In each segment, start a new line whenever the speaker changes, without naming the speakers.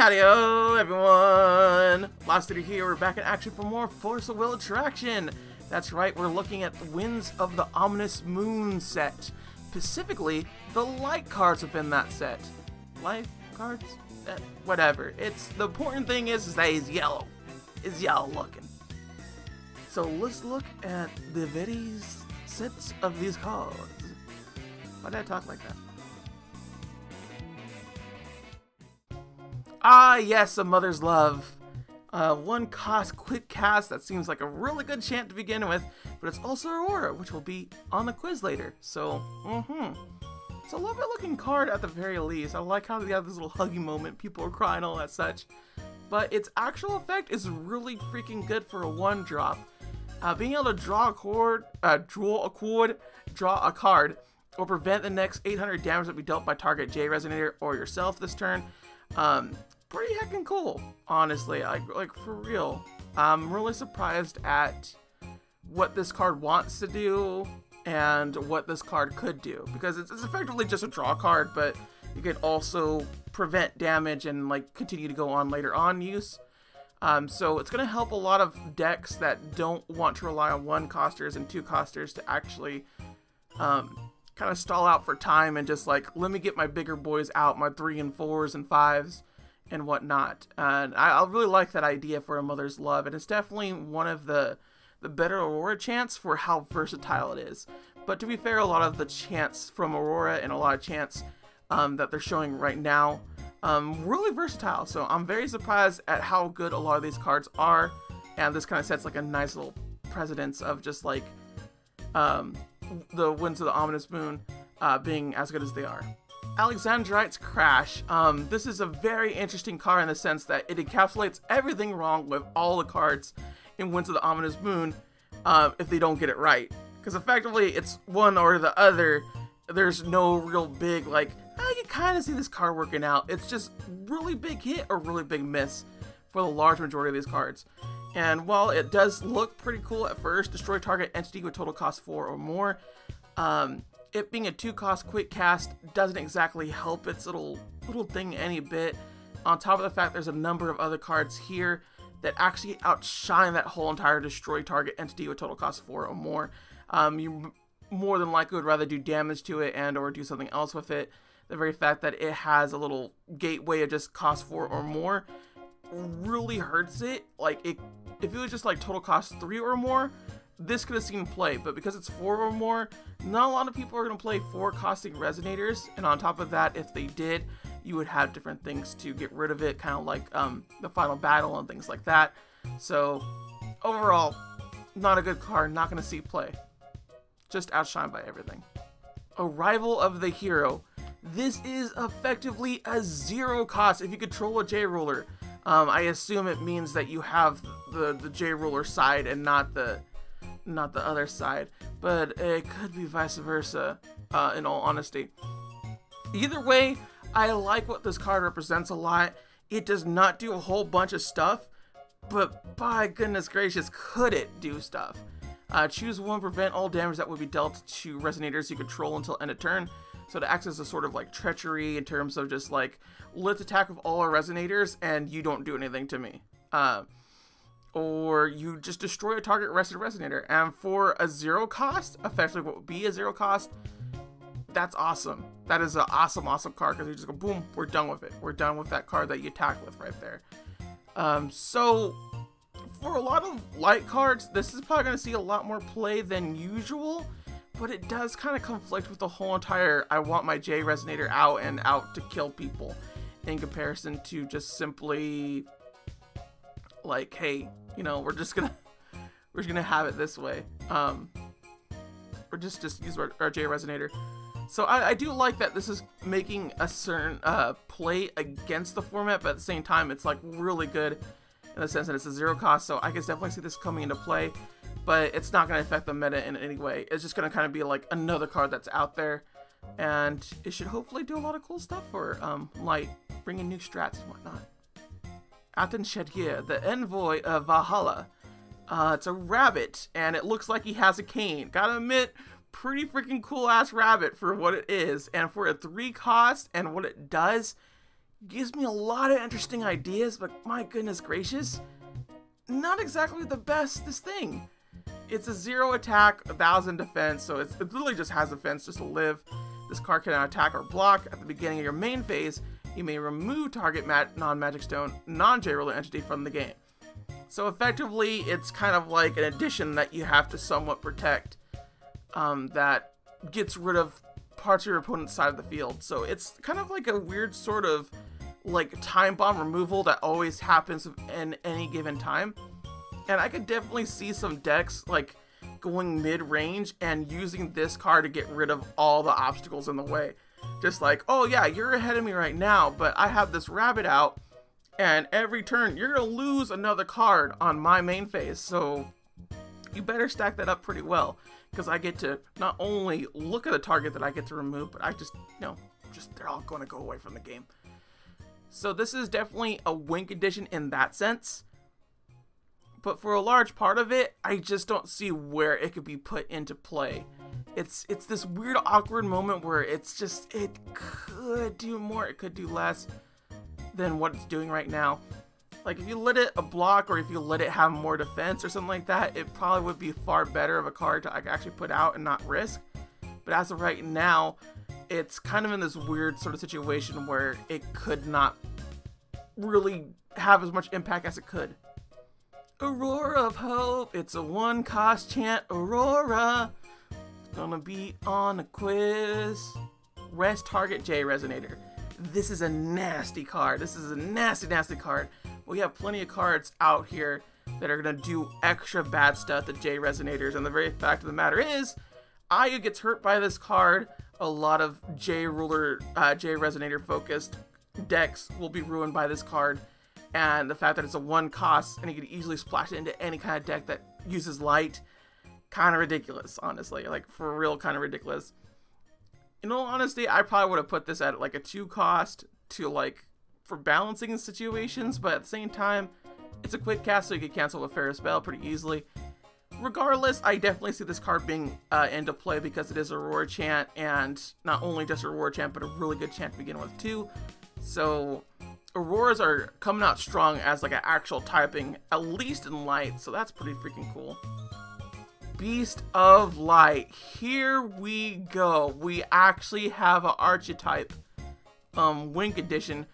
Howdy-ho, everyone! Lost here, we're back in action for more Force of Will Attraction. That's right, we're looking at the Winds of the Ominous Moon set. Specifically, the light cards within that set. Light cards? Whatever. The important thing is that he's yellow. He's yellow looking. So let's look at the various sets of these cards. Why did I talk like that? Ah, yes, a mother's love. One cost quick cast that seems like a really good chant to begin with, but it's also Aurora, which will be on the quiz later. So, it's a lovely looking card at the very least. I like how they have this little huggy moment, people are crying, all that such. But its actual effect is really freaking good for a 1-drop. Being able to draw a card, or prevent the next 800 damage that be dealt by target J Resonator or yourself this turn. Pretty heckin' cool, honestly. Like for real. I'm really surprised at what this card wants to do and what this card could do, because it's effectively just a draw card, but you can also prevent damage and like continue to go on later on use. So it's gonna help a lot of decks that don't want to rely on 1-costers and 2-costers to actually kind of stall out for time and just like, let me get my bigger boys out, my 3 and 4s and 5s and whatnot. And I really like that idea for a mother's love, and it's definitely one of the better Aurora chants for how versatile it is. But to be fair, a lot of the chants from Aurora and a lot of chants that they're showing right now, really versatile. So I'm very surprised at how good a lot of these cards are, and this kind of sets like a nice little precedence of just like the Winds of the Ominous Moon being as good as they are. Alexandrite's Crash. This is a very interesting card in the sense that it encapsulates everything wrong with all the cards in Winds of the Ominous Moon if they don't get it right. Because effectively, it's one or the other. There's no real big, like, I can kind of see this card working out. It's just really big hit or really big miss for the large majority of these cards. And while it does look pretty cool at first, destroy target entity with total cost 4 or more, it being a 2-cost quick cast doesn't exactly help its little thing any bit. On top of the fact there's a number of other cards here that actually outshine that whole entire destroy target entity with total cost 4 or more. You more than likely would rather do damage to it and or do something else with it. The very fact that it has a little gateway of just cost 4 or more really hurts it. Like, if it was just like total cost 3 or more, this could have seen play, but because it's 4 or more, not a lot of people are going to play 4-costing Resonators, and on top of that, if they did, you would have different things to get rid of it, kind of like the final battle and things like that. So, overall, not a good card, not going to see play. Just outshined by everything. Arrival of the Hero. This is effectively a 0-cost if you control a J-Ruler. I assume it means that you have the J-Ruler side and not the other side, but it could be vice versa, in all honesty. Either way, I like what this card represents a lot. It does not do a whole bunch of stuff, but by goodness gracious, could it do stuff. Choose one, prevent all damage that would be dealt to Resonators you control until end of turn. So it acts as a sort of like treachery in terms of just like, let's attack with all our Resonators and you don't do anything to me. Or you just destroy a target rested Resonator. And for a 0-cost, effectively what would be a 0-cost, that's awesome. That is an awesome card, because you just go, boom, we're done with it. We're done with that card that you attacked with right there. So, for a lot of light cards, this is probably going to see a lot more play than usual, but it does kind of conflict with the whole entire, I want my J Resonator out and out to kill people, in comparison to just simply like, hey, you know, we're just gonna have it this way, or just use our J Resonator. So I do like that this is making a certain play against the format, but at the same time it's like really good in the sense that it's a 0-cost, so I can definitely see this coming into play, but it's not going to affect the meta in any way. It's just going to kind of be like another card that's out there, and it should hopefully do a lot of cool stuff for light, bringing new strats and whatnot. Aten Shadhir, the envoy of Valhalla. It's a rabbit, and it looks like he has a cane. Gotta admit, pretty freaking cool ass rabbit for what it is, and for a 3-cost and what it does, gives me a lot of interesting ideas, but my goodness gracious, not exactly the best this thing. It's a 0 attack, 1000 defense, so it literally just has defense just to live. This card cannot attack or block. At the beginning of your main phase, you may remove target non-magic stone, non-J-Ruler entity from the game. So effectively, it's kind of like an addition that you have to somewhat protect, that gets rid of parts of your opponent's side of the field. So it's kind of like a weird sort of like time bomb removal that always happens in any given time. And I could definitely see some decks like going mid-range and using this card to get rid of all the obstacles in the way. Just like, oh yeah, you're ahead of me right now, but I have this rabbit out, and every turn you're gonna lose another card on my main phase, so you better stack that up pretty well, because I get to not only look at the target that I get to remove, but I just, they're all gonna go away from the game. So this is definitely a wink addition in that sense. But for a large part of it, I just don't see where it could be put into play. It's this weird, awkward moment where it's just, it could do more, it could do less than what it's doing right now. Like, if you let it a block, or if you let it have more defense or something like that, it probably would be far better of a card to actually put out and not risk. But as of right now, it's kind of in this weird sort of situation where it could not really have as much impact as it could. Aurora of Hope, it's a 1-cost chant, Aurora. It's gonna be on a quiz. Rest target J Resonator. This is a nasty card. This is a nasty, nasty card. We have plenty of cards out here that are gonna do extra bad stuff to J Resonators, and the very fact of the matter is, Aya gets hurt by this card. A lot of J Resonator focused decks will be ruined by this card. And the fact that it's a 1-cost and you can easily splash it into any kind of deck that uses light, kind of ridiculous, honestly. Like, for real, kind of ridiculous. In all honesty, I probably would have put this at like a 2-cost to like for balancing situations, but at the same time, it's a quick cast, so you can cancel a fair spell pretty easily. Regardless, I definitely see this card being into play because it is a Aurora chant, and not only just a Aurora chant, but a really good chant to begin with too. So Auroras are coming out strong as like an actual typing, at least in light, so that's pretty freaking cool. Beast of Light, here we go. We actually have an archetype Wink edition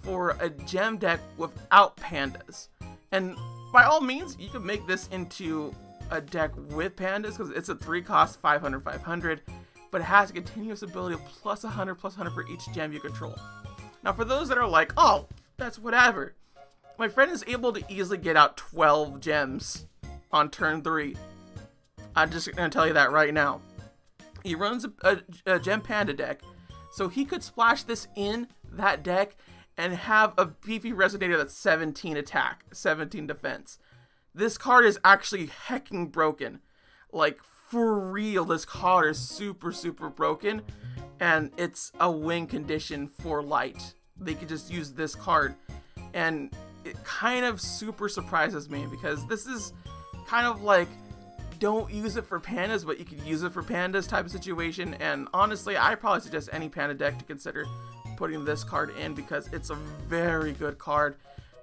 for a gem deck without pandas. And by all means, you can make this into a deck with pandas because it's a 3-cost 500/500, but it has a continuous ability of plus 100/100 for each gem you control. Now, for those that are like, oh, that's whatever, my friend is able to easily get out 12 gems on turn 3. I'm just going to tell you that right now. He runs a Gem Panda deck, so he could splash this in that deck and have a beefy Resonator that's 17 attack, 17 defense. This card is actually hecking broken. Like, for real, this card is super, super broken. And it's a win condition for light. They could just use this card. And it kind of super surprises me because this is kind of like, don't use it for pandas, but you could use it for pandas type of situation. And honestly, I probably suggest any panda deck to consider putting this card in because it's a very good card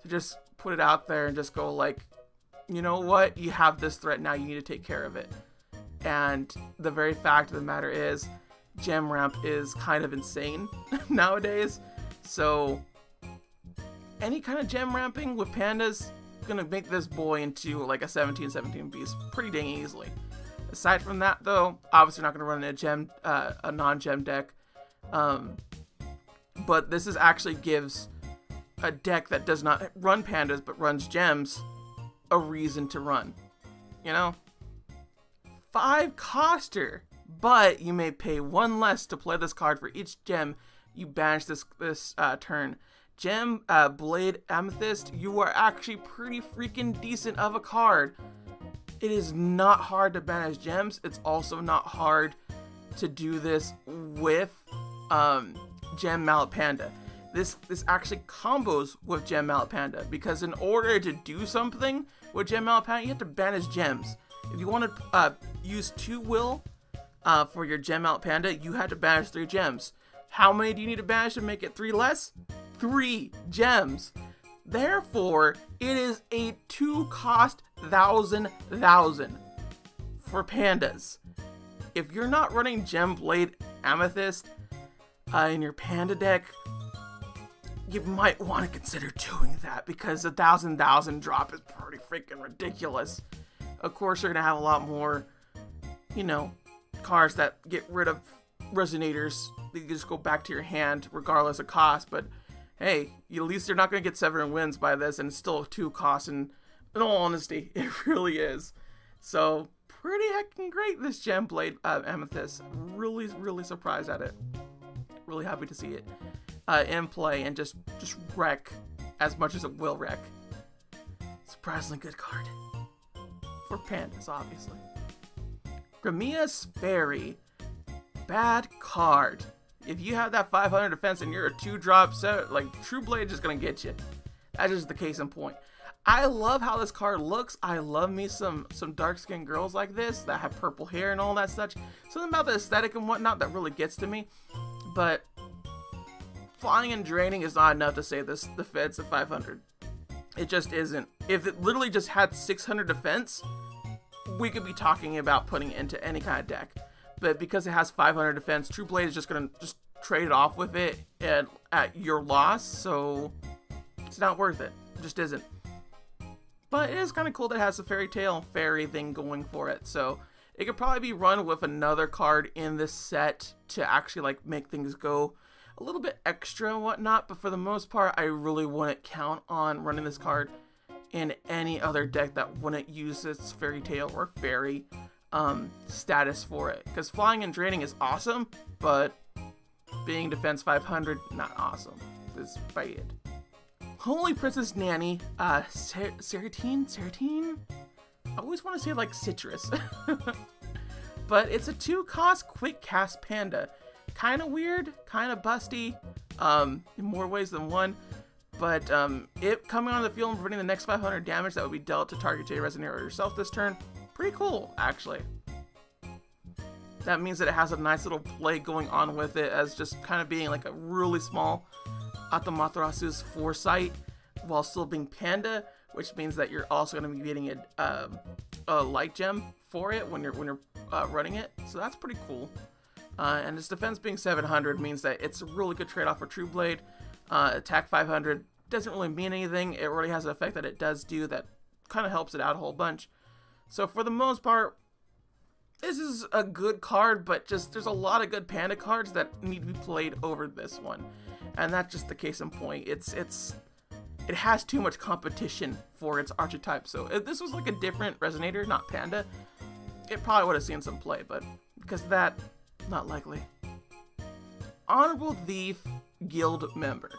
to just put it out there and just go like, you know what, you have this threat now, you need to take care of it. And the very fact of the matter is, gem ramp is kind of insane nowadays, so any kind of gem ramping with pandas is gonna make this boy into like a 17/17 beast pretty dang easily. Aside from that though, obviously not gonna run a non-gem deck, but this is actually gives a deck that does not run pandas but runs gems a reason to run, you know. 5-coster, but you may pay 1 less to play this card for each gem you banish this turn. Gem Blade Amethyst, you are actually pretty freaking decent of a card. It is not hard to banish gems. It's also not hard to do this with Gem Mallet Panda. This actually combos with Gem Mallet Panda because in order to do something with Gem Mallet Panda, you have to banish gems. If you want to use 2 will for your Gem Mallet Panda, you had to banish 3 gems. How many do you need to banish to make it 3 less? 3 gems. Therefore, it is a 2-cost 1,000 for pandas. If you're not running Gem Blade Amethyst in your Panda deck, you might want to consider doing that, because a 1,000 drop is pretty freaking ridiculous. Of course, you're going to have a lot more, you know, cards that get rid of Resonators. You just go back to your hand regardless of cost, but hey, at least you're not going to get 7 wins by this, and it's still 2 costs, and in all honesty, it really is. So, pretty heckin' great, this Gem Blade Amethyst. Really surprised at it. Really happy to see it in play and just wreck as much as it will wreck. Surprisingly good card. For pandas, obviously. Ramius Fairy. Bad card. If you have that 500 defense and you're a 2-drop set, like, True Blade is just gonna get you. That's just the case in point. I love how this card looks. I love me some dark-skinned girls like this that have purple hair and all that such. Something about the aesthetic and whatnot that really gets to me. But flying and draining is not enough to say this defense at 500. It just isn't. If it literally just had 600 defense, we could be talking about putting it into any kind of deck. But because it has 500 defense, True Blade is just going to trade it off with it at your loss. So it's not worth it. It just isn't. But it is kind of cool that it has a fairy tale fairy thing going for it. So it could probably be run with another card in this set to actually like make things go a little bit extra and whatnot. But for the most part, I really wouldn't count on running this card in any other deck that wouldn't use its fairy tale or fairy status for it. Because flying and draining is awesome, but being defense 500, not awesome. Despite it. Holy Princess Nanny, Seratine? I always want to say like citrus. But it's a 2-cost quick cast panda. Kind of weird, kind of busty, in more ways than one. But it coming on the field and preventing the next 500 damage that would be dealt to target J Resonator or yourself this turn. Pretty cool, actually. That means that it has a nice little play going on with it as just kind of being like a really small Atamaterasu's Foresight while still being Panda, which means that you're also going to be getting a light gem for it when you're running it. So that's pretty cool. And its defense being 700 means that it's a really good trade-off for True Blade. Attack 500 doesn't really mean anything. It really has an effect that it does do that kind of helps it out a whole bunch. So for the most part, this is a good card, but just there's a lot of good Panda cards that need to be played over this one. And that's just the case in point. It has too much competition for its archetype. So if this was like a different Resonator, not Panda, it probably would have seen some play, but because of that, not likely. Honorable Thief Guild member.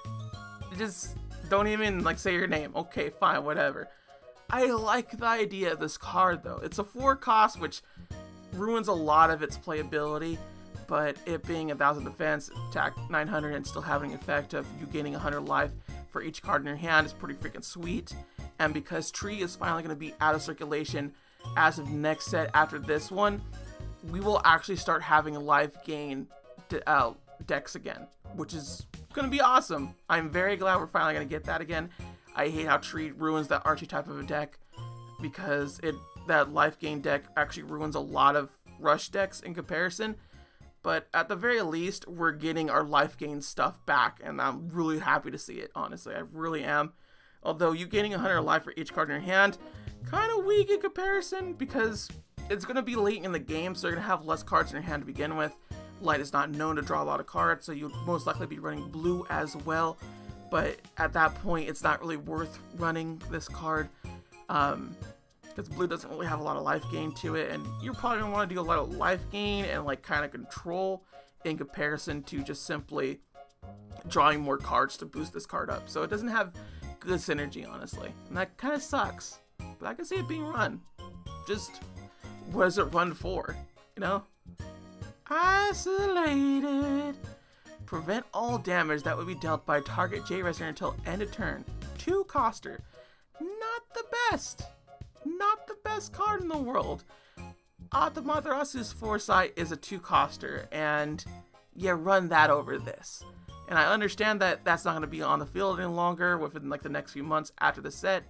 Just don't even like say your name. Okay, fine, whatever. I like the idea of this card though. It's a 4-cost, which ruins a lot of its playability, but it being 1,000 defense, attack 900, and still having an effect of you gaining 100 life for each card in your hand is pretty freaking sweet. And because Tree is finally going to be out of circulation as of next set after this one, we will actually start having life gain decks again, which is going to be awesome. I'm very glad we're finally going to get that again. I hate how Tree ruins that archetype of a deck, because that life gain deck actually ruins a lot of rush decks in comparison. But at the very least, we're getting our life gain stuff back, and I'm really happy to see it, honestly. I really am. Although you gaining 100 life for each card in your hand, kind of weak in comparison, because it's going to be late in the game, so you're going to have less cards in your hand to begin with. Light is not known to draw a lot of cards, so you'd most likely be running blue as well. But at that point, it's not really worth running this card, because blue doesn't really have a lot of life gain to it, and you're probably going to want to do a lot of life gain and like kind of control in comparison to just simply drawing more cards to boost this card up. So it doesn't have good synergy, honestly, and that kind of sucks. But I can see it being run. Just what is it run for? You know? Isolated. Prevent all damage that would be dealt by target J Resonator until end of turn. 2-coster. Not the best. Not the best card in the world. Atamaterasu's Foresight is a 2-coster, and you run that over this. And I understand that that's not going to be on the field any longer within like the next few months after the set.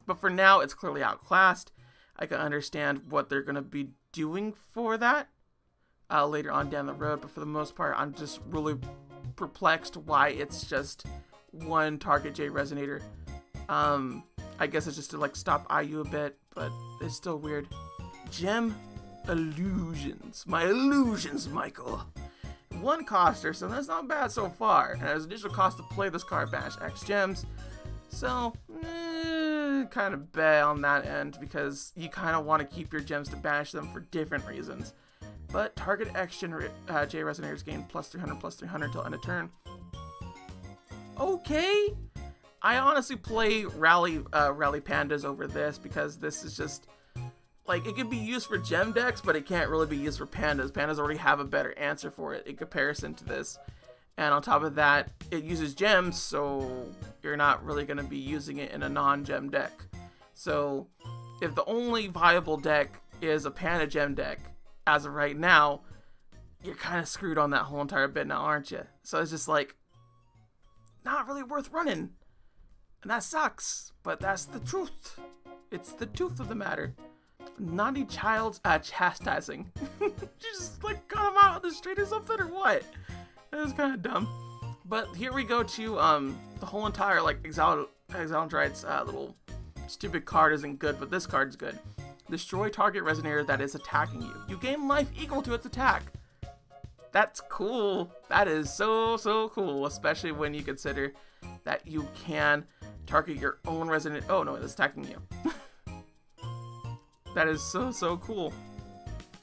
But for now, it's clearly outclassed. I can understand what they're going to be doing for that later on down the road. But for the most part, I'm just really perplexed why it's just one target J Resonator. I guess it's just to like stop IU a bit, but it's still weird. Gem Illusions. My illusions, Michael. One coster, so that's not bad so far. And as initial cost to play this card, banish X gems. So, kind of bad on that end because you kind of want to keep your gems to banish them for different reasons. But target X J Resonators gain +300/+300 till end of turn. Okay. I honestly play Rally Pandas over this because this is just like it could be used for gem decks, but it can't really be used for Pandas. Pandas already have a better answer for it in comparison to this. And on top of that, it uses gems, so you're not really going to be using it in a non-gem deck. So if the only viable deck is a Panda gem deck, as of right now, you're kind of screwed on that whole entire bit now, aren't you? So it's just like, not really worth running. And that sucks, but that's the truth. It's the truth of the matter. Naughty child's chastising. Just like cut him out on the street or something, or what? That was kind of dumb. But here we go to the whole entire like Exalandrite's little stupid card isn't good, but this card's good. Destroy target Resonator that is attacking you. You gain life equal to its attack. That's cool. That is so cool, especially when you consider that you can target your own Resonator. Oh no, it's attacking you. That is so cool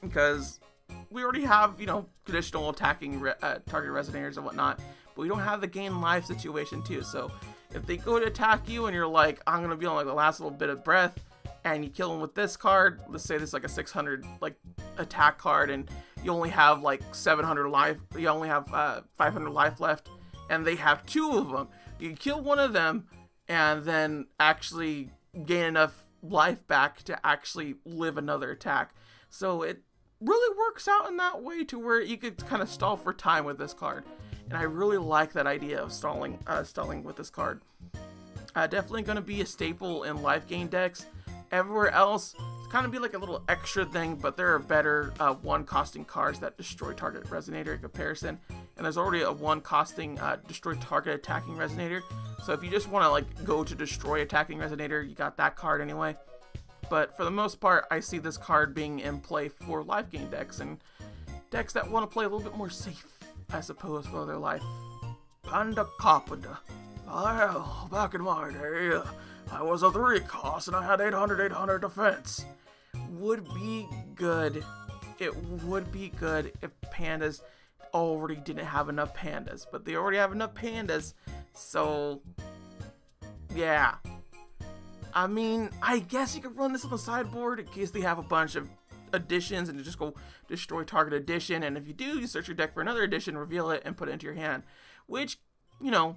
because we already have, you know, traditional attacking target Resonators and whatnot, but we don't have the gain life situation too. So if they go to attack you and you're like, I'm gonna be on like the last little bit of breath, and you kill them with this card, let's say this is like a 600 like attack card, and you only have like 700 life, you only have 500 life left, and they have two of them. You can kill one of them and then actually gain enough life back to actually live another attack. So it really works out in that way to where you could kind of stall for time with this card, and I really like that idea of stalling with this card. Definitely going to be a staple in life gain decks. Everywhere else, it's kind of be like a little extra thing, but there are better one costing cards that destroy target Resonator in comparison, and there's already a one costing destroy target attacking Resonator. So if you just want to like go to destroy attacking Resonator, you got that card anyway. But for the most part, I see this card being in play for life gain decks and decks that want to play a little bit more safe, I suppose, for their life. Panda Carpenter. Well, back in my day, I was a 3-cost and I had 800 defense. Would be good. It would be good if Pandas already didn't have enough Pandas, but they already have enough Pandas, so yeah. I mean, I guess you could run this on the sideboard in case they have a bunch of additions and just go destroy target addition, and if you do, you search your deck for another addition, reveal it, and put it into your hand, which, you know,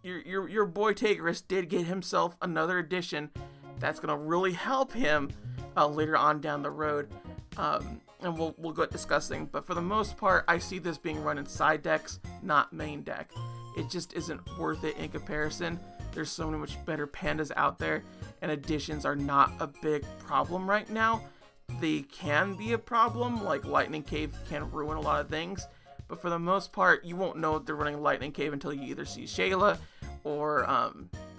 your boy Tigris did get himself another addition that's gonna really help him later on down the road, and we'll go discussing. But for the most part, I see this being run in side decks, not main deck. It just isn't worth it in comparison. There's so many much better Pandas out there, and additions are not a big problem right now. They can be a problem, like Lightning Cave can ruin a lot of things, but for the most part, you won't know if they're running Lightning Cave until you either see Shayla or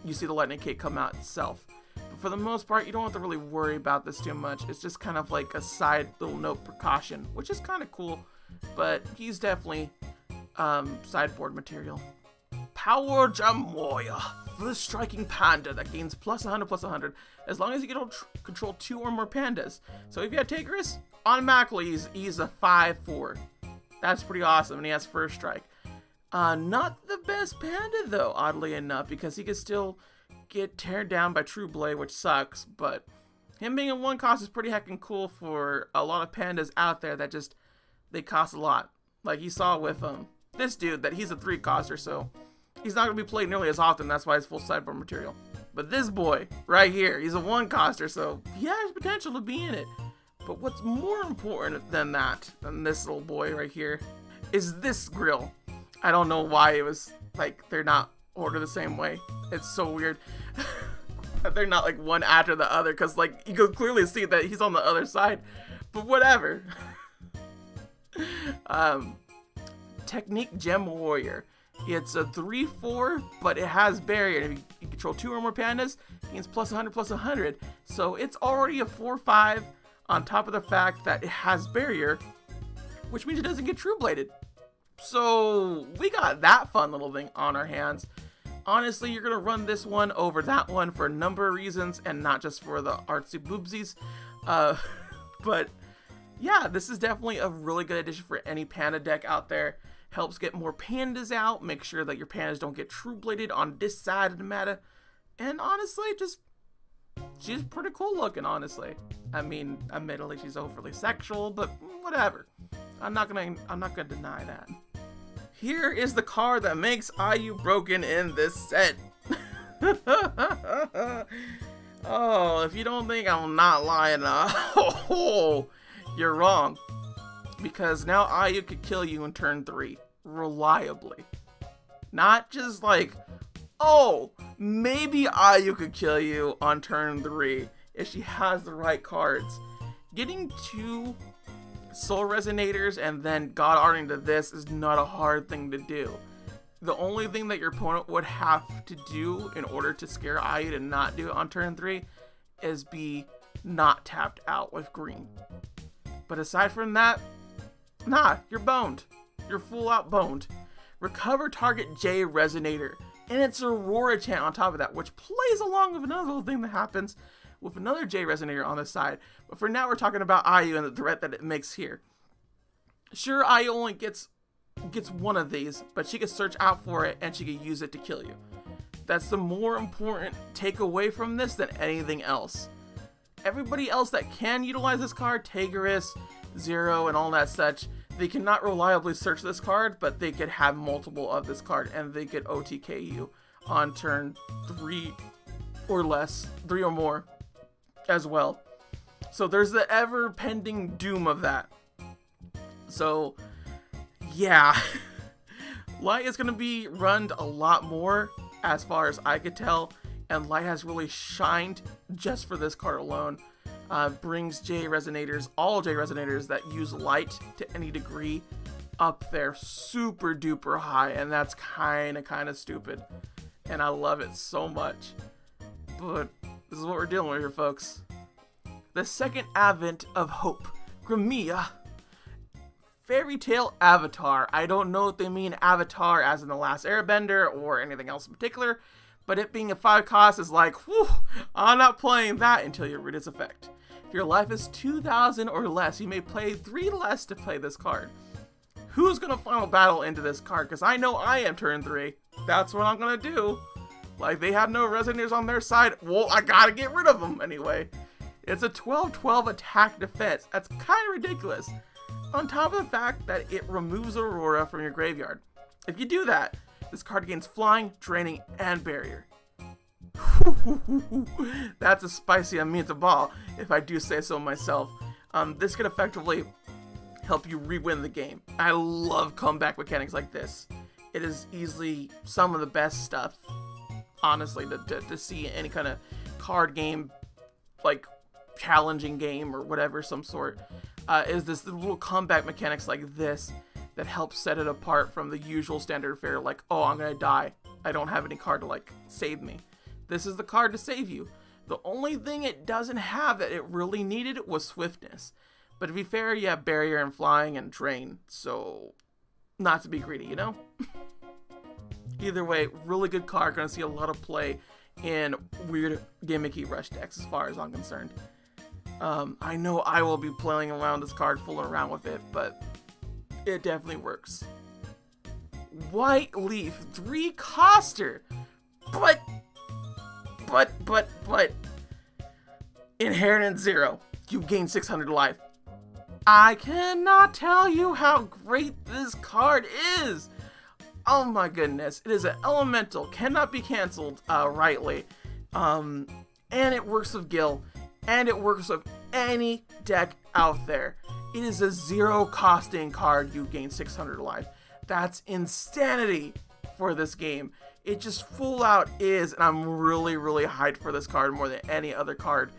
you see the Lightning Cave come out itself. But for the most part, you don't have to really worry about this too much. It's just kind of like a side little note precaution, which is kind of cool, but he's definitely sideboard material. Power Jam Warrior. The striking panda that gains +100/+100 as long as you can control 2 or more pandas. So if you have Tigris, automatically he's a 5/4. That's pretty awesome, and he has first strike. Not the best panda though, oddly enough, because he can still get teared down by True Blade, which sucks, but him being a 1-cost is pretty heckin' cool for a lot of pandas out there that just, they cost a lot. Like you saw with this dude, that he's a 3-coster, so he's not going to be played nearly as often, that's why he's full sideboard material. But this boy, right here, he's a 1-coster, so he has potential to be in it. But what's more important than that, than this little boy right here, is this grill. I don't know why it was like they're not ordered the same way. It's so weird. They're not like one after the other, because like you can clearly see that he's on the other side, but whatever. Technique Gem Warrior. It's a 3/4, but it has barrier. If you control 2 or more pandas, it gains plus 100. So it's already a 4/5 on top of the fact that it has barrier, which means it doesn't get true bladed. So we got that fun little thing on our hands. Honestly, you're going to run this one over that one for a number of reasons, and not just for the artsy boobsies. But yeah, this is definitely a really good addition for any panda deck out there. Helps get more pandas out, make sure that your pandas don't get true bladed on this side of the meta. And honestly, she's pretty cool looking, honestly. I mean, admittedly she's overly sexual, but whatever. I'm not gonna deny that. Here is the card that makes IU broken in this set. Oh, if you don't think I'm not lying, you're wrong. Because now IU could kill you in turn 3, reliably. Not just like, oh, maybe IU could kill you on turn 3 if she has the right cards. Getting 2 Soul Resonators and then God Arding to this is not a hard thing to do. The only thing that your opponent would have to do in order to scare IU to not do it on turn 3 is be not tapped out with green. But aside from that, nah, you're boned. You're full out boned. Recover target J Resonator. And it's Aurora chant on top of that, which plays along with another little thing that happens with another J Resonator on the side. But for now, we're talking about IU and the threat that it makes here. Sure, IU only gets one of these, but she can search out for it and she can use it to kill you. That's the more important takeaway from this than anything else. Everybody else that can utilize this card, Tigris, Zero, and all that such, they cannot reliably search this card, but they could have multiple of this card, and they could OTK you on turn 3 or less, 3 or more as well. So there's the ever pending doom of that. So yeah, Light is going to be run a lot more as far as I could tell, and Light has really shined just for this card alone. Brings J Resonators, all J Resonators that use Light to any degree, up there super duper high, and that's kind of stupid, and I love it so much. But this is what we're dealing with here, folks. The second advent of hope, Kamiyas Fairy Tale Avatar. I don't know if they mean Avatar as in The Last Airbender or anything else in particular, but it being a 5 cost is like, whew, I'm not playing that until you read its effect. If your life is 2,000 or less, you may play 3 less to play this card. Who's gonna final battle into this card? Because I know I am turn 3. That's what I'm gonna do. Like, they have no Resonators on their side. Well, I gotta get rid of them anyway. It's a 12-12 attack defense. That's kind of ridiculous. On top of the fact that it removes Aurora from your graveyard. If you do that, this card gains flying, draining, and barrier. That's a spicy amita ball, if I do say so myself. This could effectively help you re-win the game. I love comeback mechanics like this. It is easily some of the best stuff, honestly, to see in any kind of card game, like challenging game or whatever, some sort. Is this little comeback mechanics like this that helps set it apart from the usual standard fare, like, oh, I'm gonna die, I don't have any card to like save me. This is the card to save you. The only thing it doesn't have that it really needed was swiftness. But to be fair, you have barrier and flying and drain, so not to be greedy, you know? Either way, really good card, gonna see a lot of play in weird gimmicky rush decks as far as I'm concerned. I know I will be playing around this card, fooling around with it, but it definitely works. Whiteleaf, 3 coster, but Inheritance 0, you gain 600 life. I cannot tell you how great this card is. Oh my goodness, it is an elemental, cannot be cancelled rightly, and it works with Gil, and it works with any deck out there. It is a 0 costing card, you gain 600 life. That's insanity. for this game. It just full out is, and I'm really, really hyped for this card more than any other card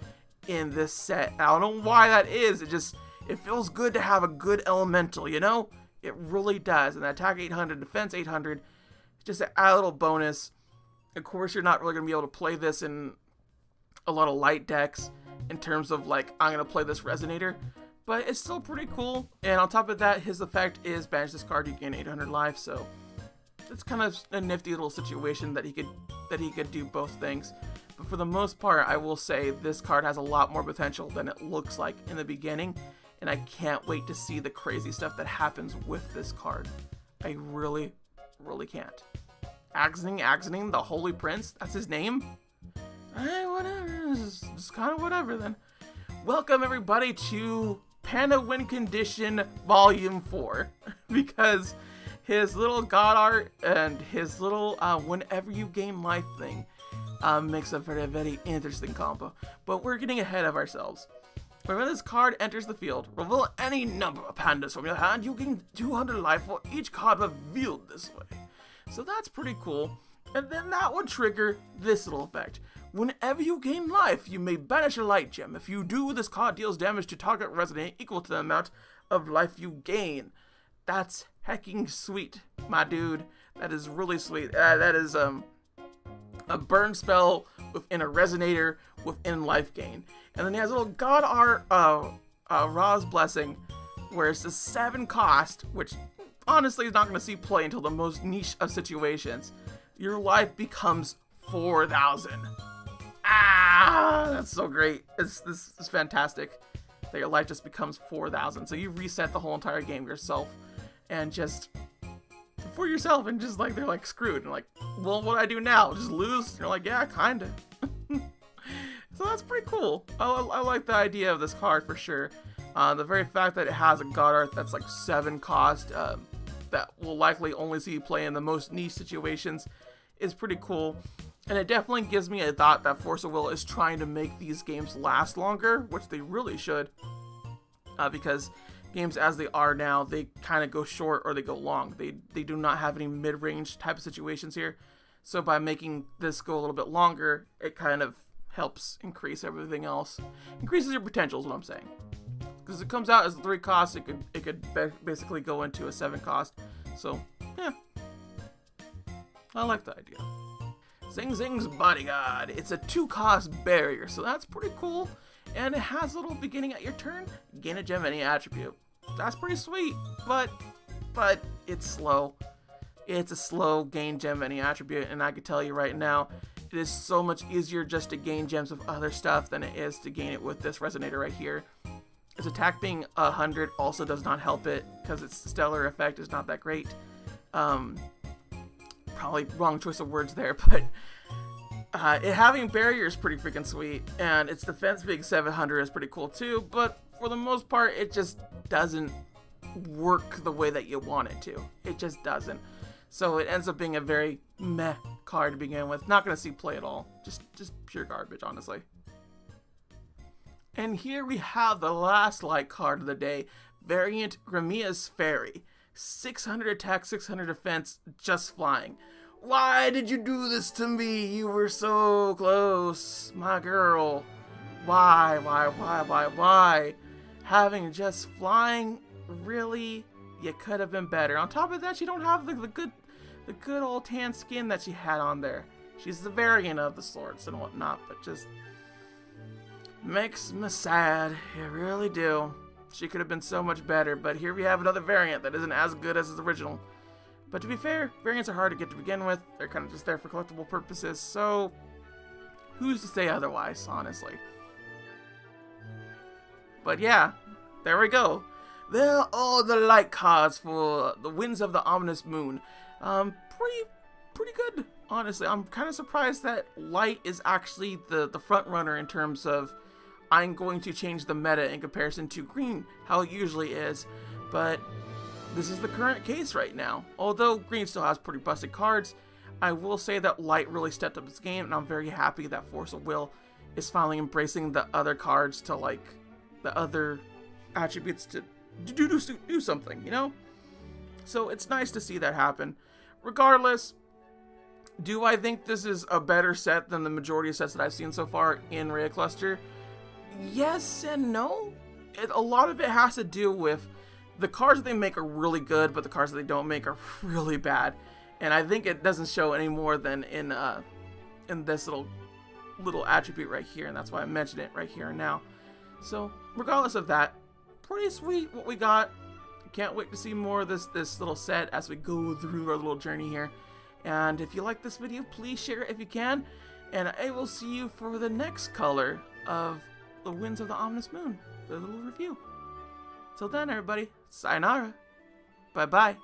in this set. I don't know why that is. It feels good to have a good elemental, you know? It really does. And attack 800, defense 800, just to add a little bonus. Of course, you're not really going to be able to play this in a lot of light decks in terms of, like, I'm going to play this Resonator. But it's still pretty cool. And on top of that, his effect is banish this card, you gain 800 life. So it's kind of a nifty little situation that he could do both things. But for the most part, I will say this card has a lot more potential than it looks like in the beginning. And I can't wait to see the crazy stuff that happens with this card. I really, really can't. Axoning, the Holy Prince, that's his name? Whatever, it's kind of whatever then. Welcome everybody to Panda Win Condition Volume 4. Because his little god art and his little whenever you gain life thing makes a very, very interesting combo. But we're getting ahead of ourselves. When this card enters the field, reveal any number of pandas from your hand, you gain 200 life for each card revealed this way. So that's pretty cool. And then that would trigger this little effect. Whenever you gain life, you may banish a light gem. If you do, this card deals damage to target resident equal to the amount of life you gain. That's hecking sweet, my dude. That is really sweet. That is a burn spell within a Resonator within life gain. And then he has a little god art Ra's Blessing, where it's a 7 cost, which honestly is not going to see play until the most niche of situations. Your life becomes 4,000. That's so great. This is fantastic that your life just becomes 4,000. So you reset the whole entire game yourself, and just for yourself, and just like they're like screwed, and like, well, what do I do now? Just lose? And you're like, yeah, kinda. So that's pretty cool. I like the idea of this card for sure. The very fact that it has a god art that's like 7 cost, that will likely only see you play in the most niche situations, is pretty cool. And it definitely gives me a thought that Force of Will is trying to make these games last longer, which they really should. Because games as they are now, they kind of go short or they go long. They do not have any mid-range type of situations here. So by making this go a little bit longer, it kind of helps increase everything else. Increases your potential is what I'm saying. Because it comes out as a 3 cost, it could basically go into a 7 cost. So, yeah. I like the idea. Zing's Bodyguard. It's a 2 cost barrier, so that's pretty cool. And it has a little beginning at your turn. Gain a gem any attribute. That's pretty sweet, but it's slow. It's a slow gain gem any attribute, and I can tell you right now, it is so much easier just to gain gems with other stuff than it is to gain it with this Resonator right here. Its attack being 100 also does not help it, because its stellar effect is not that great. Probably wrong choice of words there, but it having barrier is pretty freaking sweet, and its defense being 700 is pretty cool too, but for the most part, it just doesn't work the way that you want it to. It just doesn't. So it ends up being a very meh card to begin with. Not going to see play at all. Just pure garbage, honestly. And here we have the last light card of the day. Variant Ramius Fairy. 600 attack, 600 defense, just flying. Why did you do this to me? You were so close, my girl. Why? Having just flying, really? You could have been better. On top of that, you don't have the good old tan skin that she had on there. She's the variant of the swords and whatnot, but just makes me sad. You really do. She could have been so much better, but here we have another variant that isn't as good as its original. But to be fair, variants are hard to get to begin with. They're kind of just there for collectible purposes, so who's to say otherwise, honestly? But yeah, there we go. There are all the light cards for the Winds of the Ominous Moon. Pretty good, honestly. I'm kind of surprised that light is actually the front runner in terms of I'm going to change the meta in comparison to green, how it usually is. But this is the current case right now. Although green still has pretty busted cards, I will say that light really stepped up its game, and I'm very happy that Force of Will is finally embracing the other cards to, like, the other attributes to do something, you know? So it's nice to see that happen. Regardless, Do I think this is a better set than the majority of sets that I've seen so far in Reiya Cluster? Yes and no. A lot of it has to do with the cards that they make are really good, but the cards that they don't make are really bad. And I think it doesn't show any more than in this little attribute right here, and that's why I mentioned it right here and now. So regardless of that, pretty sweet what we got. Can't wait to see more of this little set as we go through our little journey here. And if you like this video, please share it if you can. And I will see you for the next color of the Winds of the Ominous Moon, the little review. Till then, everybody, sayonara. Bye-bye.